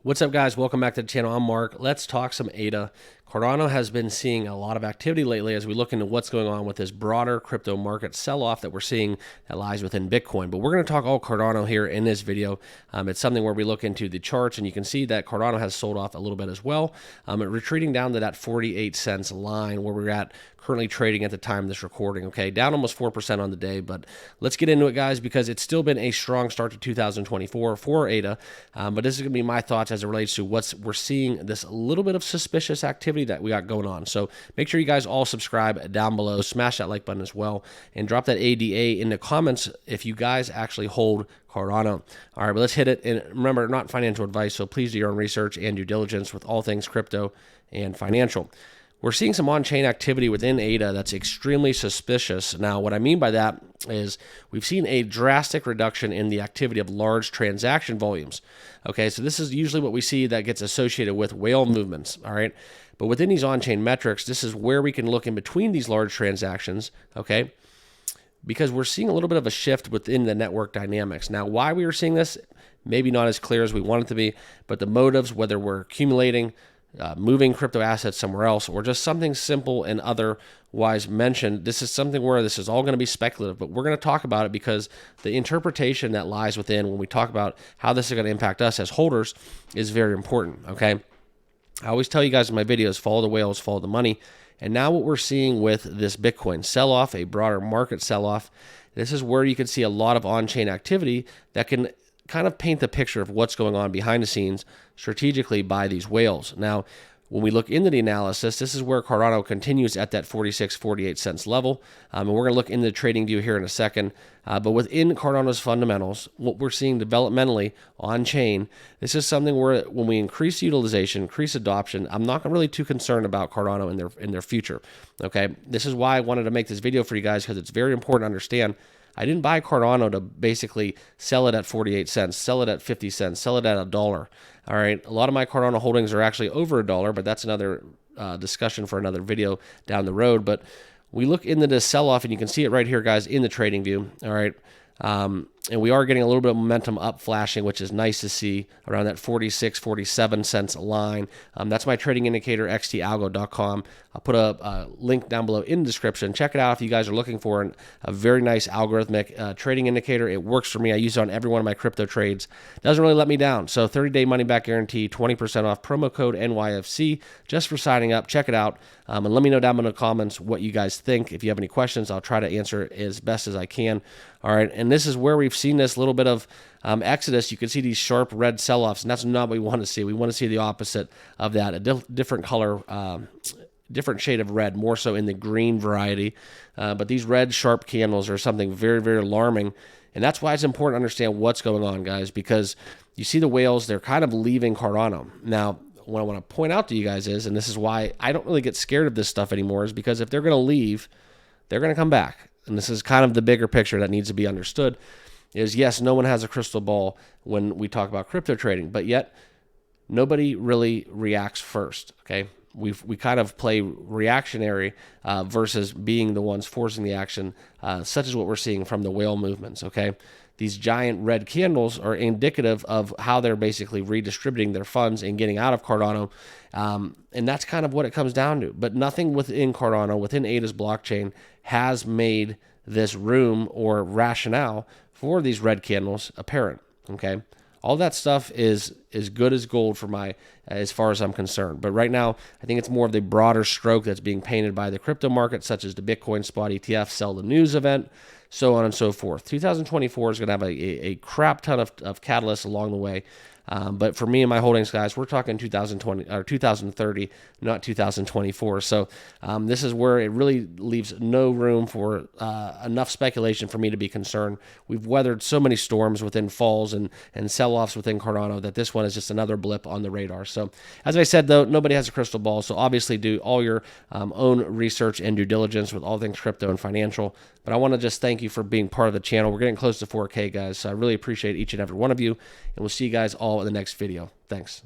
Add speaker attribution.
Speaker 1: What's up, guys? Welcome back to the channel. I'm Mark. Let's talk some ADA. Cardano has been seeing a lot of activity lately as we look into what's going on with this broader crypto market sell-off that we're seeing that lies within Bitcoin. But we're going to talk all Cardano here in this video. It's something where we look into the charts, and you can see that Cardano has sold off a little bit as well. Retreating down to that 48 cents line where we're at currently trading at the time of this recording. Okay, down almost 4% on the day, but let's get into it, guys, because it's still been a strong start to 2024 for ADA. But this is going to be my thoughts as it relates to we're seeing this little bit of suspicious activity that we got going on. So make sure you guys all subscribe down below, smash that like button as well, and drop that ADA in the comments if you guys actually hold Cardano. All right, but let's hit it. And remember, not financial advice, so please do your own research and due diligence with all things crypto and financial. We're seeing some on-chain activity within ADA that's extremely suspicious. Now, what I mean by that is we've seen a drastic reduction in the activity of large transaction volumes. Okay, so this is usually what we see that gets associated with whale movements, all right? But within these on-chain metrics, this is where we can look in between these large transactions, okay? Because we're seeing a little bit of a shift within the network dynamics. Now, why we are seeing this, maybe not as clear as we want it to be, but the motives, whether we're accumulating, moving crypto assets somewhere else, or just something simple and otherwise mentioned, this is something where this is all going to be speculative, but we're going to talk about it because the interpretation that lies within when we talk about how this is going to impact us as holders is very important, okay? I always tell you guys in my videos, follow the whales, follow the money. And now what we're seeing with this Bitcoin sell-off, a broader market sell-off, this is where you can see a lot of on-chain activity that can kind of paint the picture of what's going on behind the scenes strategically by these whales. Now, when we look into the analysis, this is where Cardano continues at that 46, 48 cents level. And we're going to look into the trading view here in a second. But within Cardano's fundamentals, what we're seeing developmentally on chain, this is something where when we increase utilization, increase adoption, I'm not really too concerned about Cardano in their future. Okay, this is why I wanted to make this video for you guys, because it's very important to understand. I didn't buy Cardano to basically sell it at 48 cents, sell it at 50 cents, sell it at $1. All right, a lot of my Cardano holdings are actually over $1, but that's another discussion for another video down the road. But we look into this sell-off, and you can see it right here, guys, in the trading view. All right, and we are getting a little bit of momentum up flashing, which is nice to see around that 46, 47 cents line. That's my trading indicator, xtalgo.com. I'll put a link down below in the description. Check it out if you guys are looking for a very nice algorithmic trading indicator. It works for me. I use it on every one of my crypto trades. Doesn't really let me down. So 30-day money-back guarantee, 20% off, promo code NYFC just for signing up. Check it out. And let me know down in the comments what you guys think. If you have any questions, I'll try to answer as best as I can. All right, and this is where we've seen this little bit of exodus. You can see these sharp red sell-offs, and that's not what we want to see. We want to see the opposite of that, a different color, different shade of red, more so in the green variety. But these red sharp candles are something very, very alarming, and that's why it's important to understand what's going on, guys, because you see the whales, they're kind of leaving Cardano. Now, what I want to point out to you guys is, and this is why I don't really get scared of this stuff anymore, is because if they're going to leave, they're going to come back. And this is kind of the bigger picture that needs to be understood, is yes, no one has a crystal ball when we talk about crypto trading, but yet nobody really reacts first, okay? We kind of play reactionary versus being the ones forcing the action, such as what we're seeing from the whale movements, okay? These giant red candles are indicative of how they're basically redistributing their funds and getting out of Cardano, and that's kind of what it comes down to. But nothing within Cardano, within ADA's blockchain, has made this room or rationale for these red candles apparent, okay? All that stuff is good as gold for as far as I'm concerned. But right now, I think it's more of the broader stroke that's being painted by the crypto market, such as the Bitcoin spot ETF, sell the news event, so on and so forth. 2024 is going to have a crap ton of catalysts along the way. But for me and my holdings, guys, we're talking 2020 or 2030, not 2024. So this is where it really leaves no room for enough speculation for me to be concerned. We've weathered so many storms within falls and sell-offs within Cardano that this one is just another blip on the radar. So as I said, though, nobody has a crystal ball. So obviously do all your own research and due diligence with all things crypto and financial. But I want to just thank you for being part of the channel. We're getting close to 4K, guys. So I really appreciate each and every one of you. And we'll see you guys all in the next video. Thanks.